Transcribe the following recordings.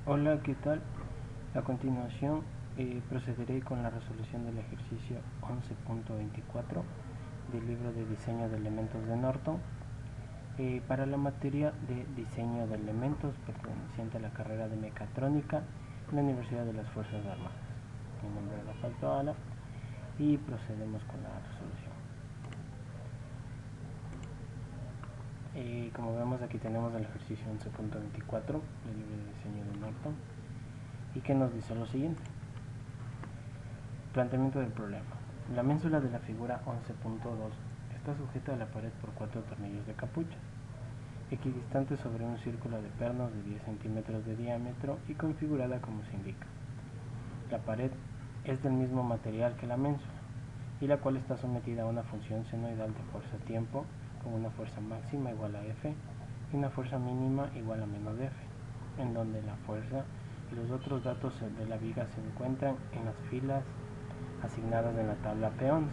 Hola, ¿qué tal? A continuación procederé con la resolución del ejercicio 11.24 del libro de diseño de elementos de Norton para la materia de diseño de elementos perteneciente a la carrera de mecatrónica en la Universidad de las Fuerzas Armadas. Mi nombre es Rafael Toala y procedemos con la resolución. Como vemos, aquí tenemos el ejercicio 11.24 del libro de diseño de Norton y que nos dice lo siguiente. Planteamiento del problema. La ménsula de la figura 11.2 está sujeta a la pared por 4 tornillos de capucha, equidistantes sobre un círculo de pernos de 10 centímetros de diámetro y configurada como se indica. La pared es del mismo material que la ménsula, y la cual está sometida a una función senoidal de fuerza-tiempo con una fuerza máxima igual a F y una fuerza mínima igual a menos F, en donde la fuerza y los otros datos de la viga se encuentran en las filas asignadas en la tabla P11.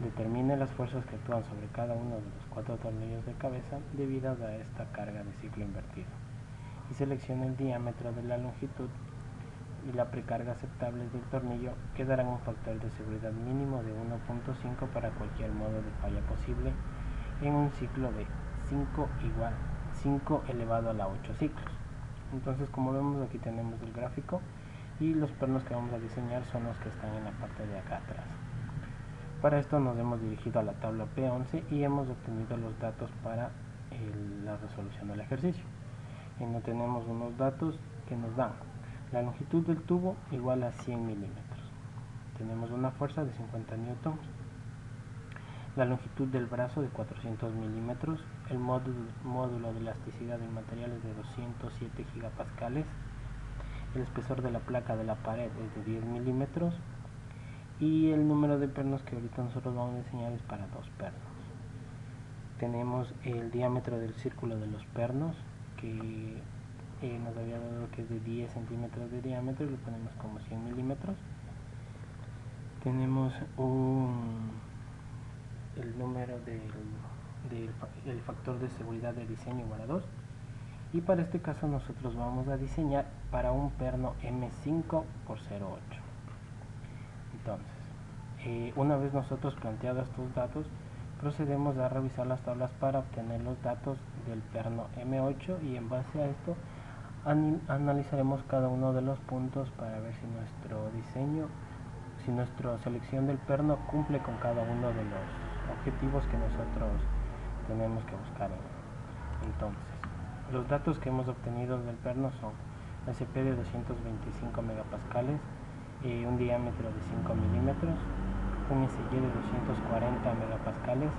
Determine las fuerzas que actúan sobre cada uno de los 4 tornillos de cabeza debidas a esta carga de ciclo invertido y seleccione el diámetro de la longitud y la precarga aceptable del tornillo, que darán un factor de seguridad mínimo de 1.5 para cualquier modo de falla posible en un ciclo de 5 elevado a la 8 ciclos. Entonces, como vemos, aquí tenemos el gráfico y los pernos que vamos a diseñar son los que están en la parte de acá atrás. Para esto nos hemos dirigido a la tabla P11 y hemos obtenido los datos para la resolución del ejercicio. Y no tenemos unos datos que nos dan la longitud del tubo igual a 100 milímetros. Tenemos una fuerza de 50 newtons, la longitud del brazo de 400 milímetros, el módulo de elasticidad en materiales de 207 gigapascales, el espesor de la placa de la pared es de 10 milímetros y el número de pernos que ahorita nosotros vamos a diseñar es para 2 pernos. Tenemos el diámetro del círculo de los pernos que nos había dado que es de 10 centímetros de diámetro y lo ponemos como 100 milímetros. Tenemos el número del factor de seguridad de diseño igual a 2 y para este caso nosotros vamos a diseñar para un perno M5 por 0.8. Entonces, una vez nosotros planteados estos datos, procedemos a revisar las tablas para obtener los datos del perno M8 y en base a esto analizaremos cada uno de los puntos para ver si nuestro diseño, si nuestra selección del perno cumple con cada uno de los objetivos que nosotros tenemos que buscar. Entonces, los datos que hemos obtenido del perno son SP de 225 megapascales, un diámetro de 5 milímetros, un SY de 240 megapascales,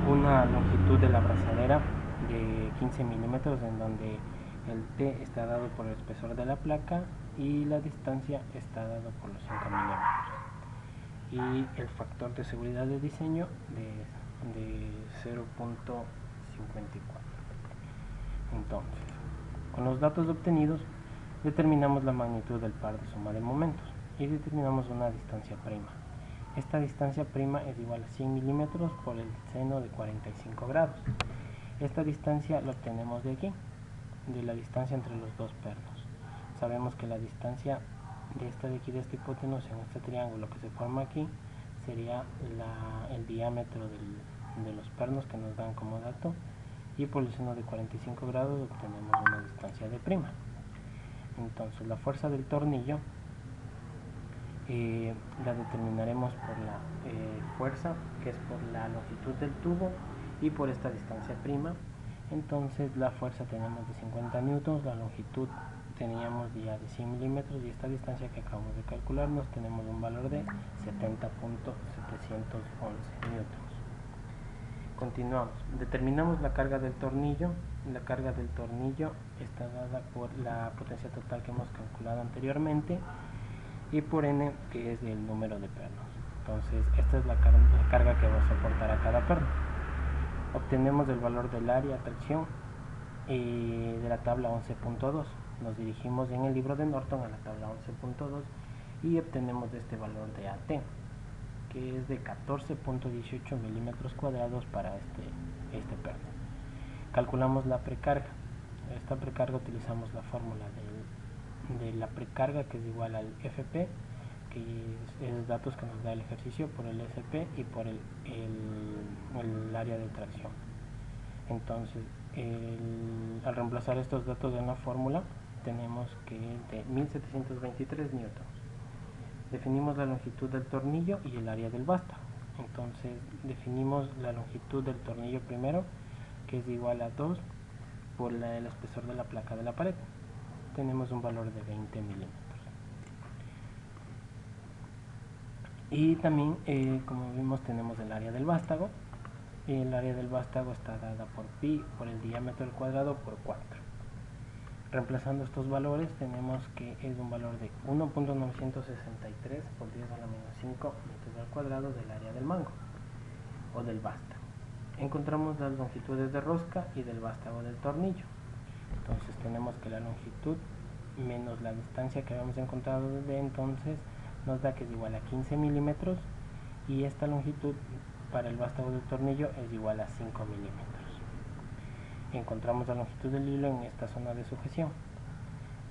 una longitud de la abrazadera de 15 milímetros en donde el T está dado por el espesor de la placa y la distancia está dado por los 5 milímetros y el factor de seguridad de diseño de 0.54. Entonces, con los datos obtenidos determinamos la magnitud del par de suma de momentos y determinamos una distancia prima. Esta distancia prima es igual a 100 milímetros por el seno de 45 grados. Esta distancia la obtenemos de aquí, de la distancia entre los dos pernos. Sabemos que la distancia de esta de aquí, de esta hipotenusa en este triángulo que se forma aquí, sería el diámetro de los pernos que nos dan como dato, y por el seno de 45 grados obtenemos una distancia de prima. Entonces la fuerza del tornillo la determinaremos por la fuerza, que es por la longitud del tubo y por esta distancia prima. Entonces la fuerza tenemos de 50 newtons, la longitud teníamos ya de 100 milímetros y esta distancia que acabamos de calcular nos tenemos un valor de 70.711 newtons. Continuamos, determinamos la carga del tornillo. La carga del tornillo está dada por la potencia total que hemos calculado anteriormente y por N, que es el número de pernos. Entonces esta es la carga que va a soportar a cada perno. Obtenemos el valor del área tracción de la tabla 11.2. Nos dirigimos en el libro de Norton a la tabla 11.2 y obtenemos este valor de AT, que es de 14.18 milímetros cuadrados para este perno. Calculamos la precarga. esta precarga utilizamos la fórmula de la precarga, que es igual al FP, que es datos que nos da el ejercicio, por el SP y por el área de tracción. Entonces al reemplazar estos datos en la fórmula, tenemos que de 1723 newtons. Definimos la longitud del tornillo y el área del vástago. Entonces definimos la longitud del tornillo primero, que es igual a 2 por el espesor de la placa de la pared. Tenemos un valor de 20 milímetros. Y también, como vimos, tenemos el área del vástago. El área del vástago está dada por pi por el diámetro al cuadrado por 4. Reemplazando estos valores, tenemos que es un valor de 1.963 por 10 a la menos 5 metros al cuadrado del área del mango o del vástago. Encontramos las longitudes de rosca y del vástago del tornillo. Entonces tenemos que la longitud menos la distancia que habíamos encontrado desde entonces nos da que es igual a 15 milímetros, y esta longitud para el vástago del tornillo es igual a 5 milímetros. Encontramos la longitud del hilo en esta zona de sujeción,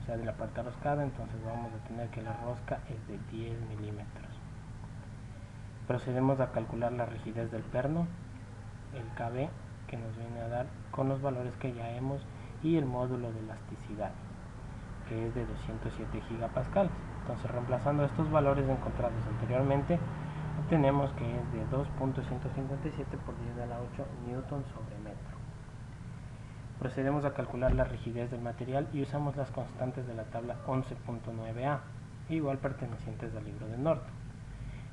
o sea de la parte roscada. Entonces vamos a tener que la rosca es de 10 milímetros. Procedemos a calcular la rigidez del perno, el KB, que nos viene a dar con los valores que ya hemos, y el módulo de elasticidad, que es de 207 gigapascales. Entonces, reemplazando estos valores encontrados anteriormente, obtenemos que es de 2.157 por 10 a la 8 newton sobre metro. Procedemos a calcular la rigidez del material y usamos las constantes de la tabla 11.9a, igual pertenecientes al libro de Norton.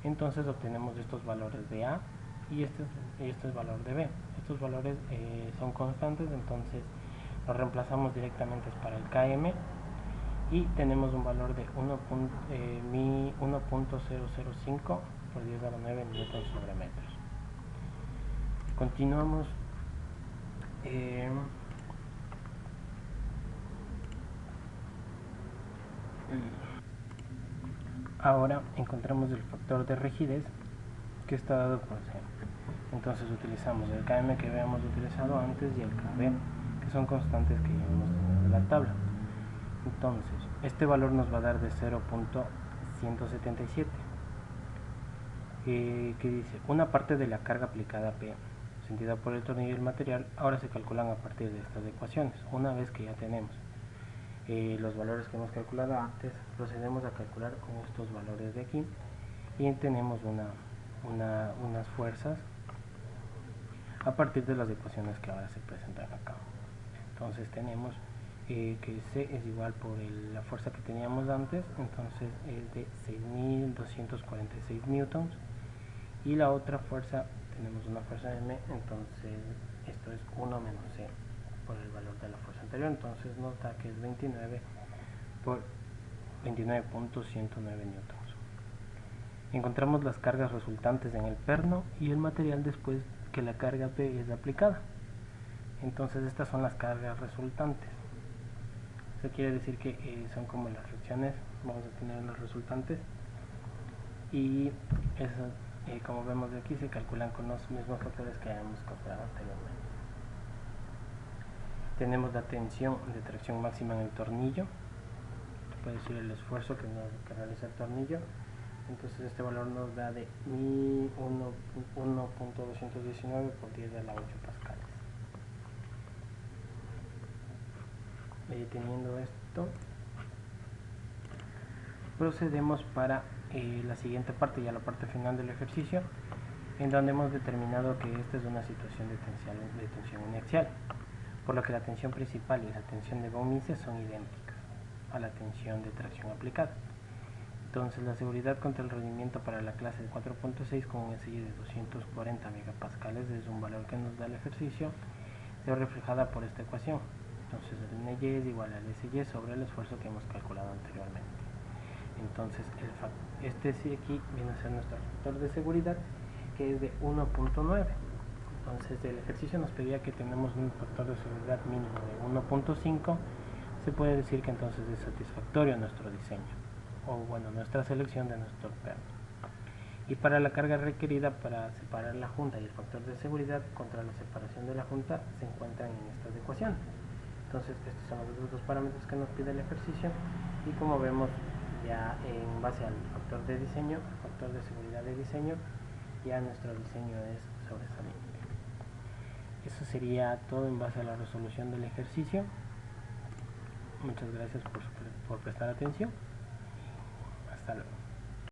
Entonces obtenemos estos valores de A y este es el valor de B. Estos valores son constantes, entonces los reemplazamos directamente para el KM y tenemos un valor de 1.005 por 10 a la 9 newton sobre metros. Continuamos. Ahora encontramos el factor de rigidez, que está dado por C. Entonces utilizamos el KM que habíamos utilizado antes y el KB, que son constantes que ya hemos tenido en la tabla. Entonces este valor nos va a dar de 0.177, que dice: una parte de la carga aplicada P sentida por el tornillo y el material ahora se calculan a partir de estas ecuaciones. Una vez que ya tenemos los valores que hemos calculado antes, procedemos a calcular con estos valores de aquí y tenemos unas fuerzas a partir de las ecuaciones que ahora se presentan acá. Entonces tenemos que C es igual por la fuerza que teníamos antes, entonces es de 6.246 newtons, y la otra fuerza, tenemos una fuerza M, entonces esto es 1 menos C por el valor de la fuerza anterior, entonces nos da que es 29 por 29.109 newtons. Encontramos las cargas resultantes en el perno y el material después que la carga P es aplicada. Entonces estas son las cargas resultantes. Eso quiere decir que son como las fricciones, vamos a tener los resultantes, y eso, como vemos de aquí, se calculan con los mismos factores que habíamos calculado anteriormente. Tenemos la tensión de tracción máxima en el tornillo, puede decir el esfuerzo que realiza el tornillo. Entonces este valor nos da de 1.219 por 10 a la 8 pascales. Teniendo esto, procedemos para la siguiente parte, ya la parte final del ejercicio, en donde hemos determinado que esta es una situación de tensión inercial, por lo que la tensión principal y la tensión de von Mises son idénticas a la tensión de tracción aplicada. Entonces la seguridad contra el rendimiento para la clase de 4.6 con un SI de 240 megapascales es un valor que nos da el ejercicio, se ve reflejada por esta ecuación. Entonces el NY es igual al SY sobre el esfuerzo que hemos calculado anteriormente. Entonces este sí aquí viene a ser nuestro factor de seguridad, que es de 1.9. Entonces el ejercicio nos pedía que tenemos un factor de seguridad mínimo de 1.5. se puede decir que entonces es satisfactorio nuestro diseño, o bueno, nuestra selección de nuestro perno. Y para la carga requerida para separar la junta y el factor de seguridad contra la separación de la junta se encuentran en estas ecuaciones. Entonces estos son los otros dos parámetros que nos pide el ejercicio, y como vemos ya en base al factor de diseño, al factor de seguridad de diseño, ya nuestro diseño es sobresaliente. Eso sería todo en base a la resolución del ejercicio. Muchas gracias por prestar atención. Hasta luego.